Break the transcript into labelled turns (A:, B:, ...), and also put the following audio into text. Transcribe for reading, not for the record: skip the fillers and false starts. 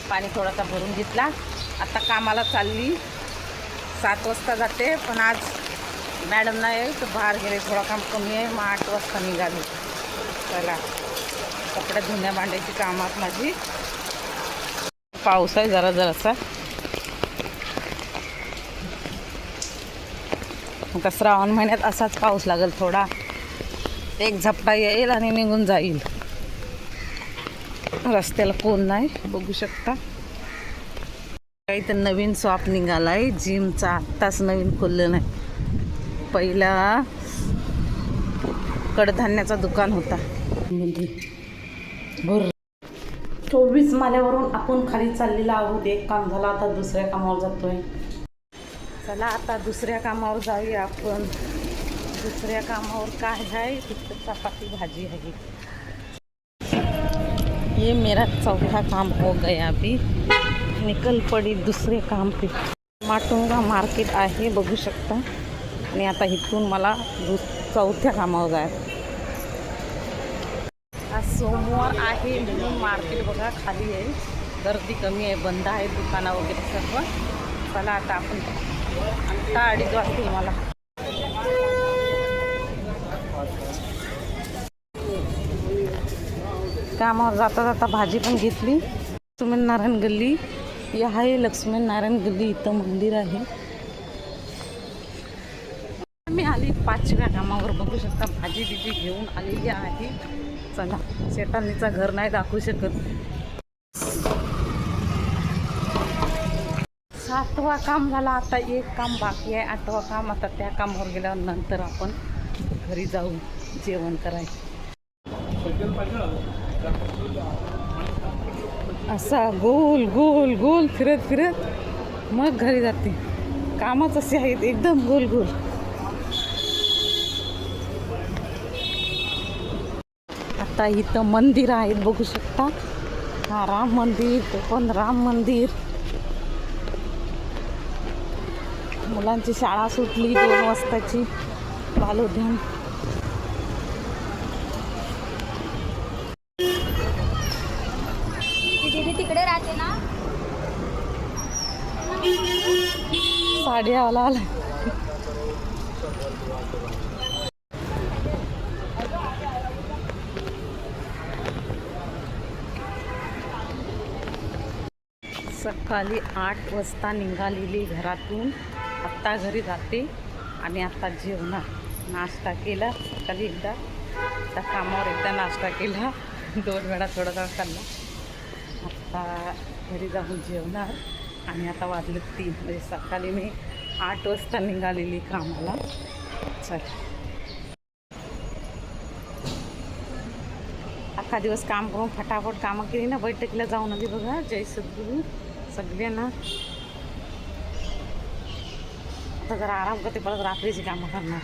A: पाणी थोडासा भरून घेतला. आता कामाला चालली. 7 वाजता जाते, पण आज मॅडम नाही तर बाहेर गेले, थोडा काम कमी आहे. मग 8 वाजता निघाली. चला, कपडे धुण्या भांड्याची कामात माझी. पाऊस आहे जरा जरासा. आता श्रावण महिन्यात असाच पाऊस लागेल. थोडा एक झपटा येईल आणि निघून जाईल. रस्त्याला कोण नाही, बघू शकता. काही तर नवीन शॉप निघालाय जिमचा. आत्ताच नवीन खोललं नाही. पहिला कडधान्याचा दुकान होता. 24 माल्यावरून आपण खाली चाललेला आहोत. एक काम झालं, आता दुसऱ्या कामावर जातोय. चला आता दुसऱ्या कामावर जाऊया आपण. दुसऱ्या कामावर काय आहे, तिथं चपाती भाजी आहे. ये मेरा चौथा काम हो गया. अभी निकल पडी दुसरे काम पे. माटुंगा मार्केट आहे, बघू शकता. आणि आता इथून मला चौथ्या कामावर जायचं. आज सोमवार आहे म्हणून मार्केट बघा खाली आहे. गर्दी कमी आहे, बंद आहे दुकानं वगैरे सर्व. चला आता आपण, आता 2:30 वाजतील मला. कामावर जाता जाता भाजी पण घेतली. लक्ष्मीनारायण गल्ली ही आहे. लक्ष्मीनारायण गल्ली इथं मंदिर आहे. मी आली 5व्या कामावर, बघू शकता. भाजी बिजी घेऊन आलेली आहे. चला, शेतांनीचं घर नाही दाखवू शकत. 7वा काम झाला. आता एक काम बाकी आहे, 8वा काम. आता त्या कामावर गेल्यावर नंतर आपण घरी जाऊ जेवण करायचं. असा गोल गोल गोल फिरत फिरत मग घरी जाते. कामच असे आहेत, एकदम गोल गोल. आता इथं मंदिर आहेत, बघू शकता. हा राम मंदिर, तो पण राम मंदिर. मुलांची शाळा सुटली 2 वाजताची. बालोद्यान.
B: तिकडे राहते ना.
A: साड्यावाला आला. सकाळी 8 वाजता निघालेली घरातून. आत्ता घरी जाते आणि आता जेवणार. नाश्ता केला सकाळी एकदा, त्या कामावर एकदा नाश्ता केला. 2 वेळा थोडासा खाल्ला. आता घरी जाऊन जेवणार. आणि आता वाजले 3. म्हणजे सकाळी मी 8 वाजता निघालेली कामाला. चल, अख्खा दिवस काम करून फटाफट कामं केली ना. बैठकीला जाऊन आली बघा. जय सद्गुरू सगळ्यांना. आता जरा आराम करते, परत रात्रीची कामं करणार.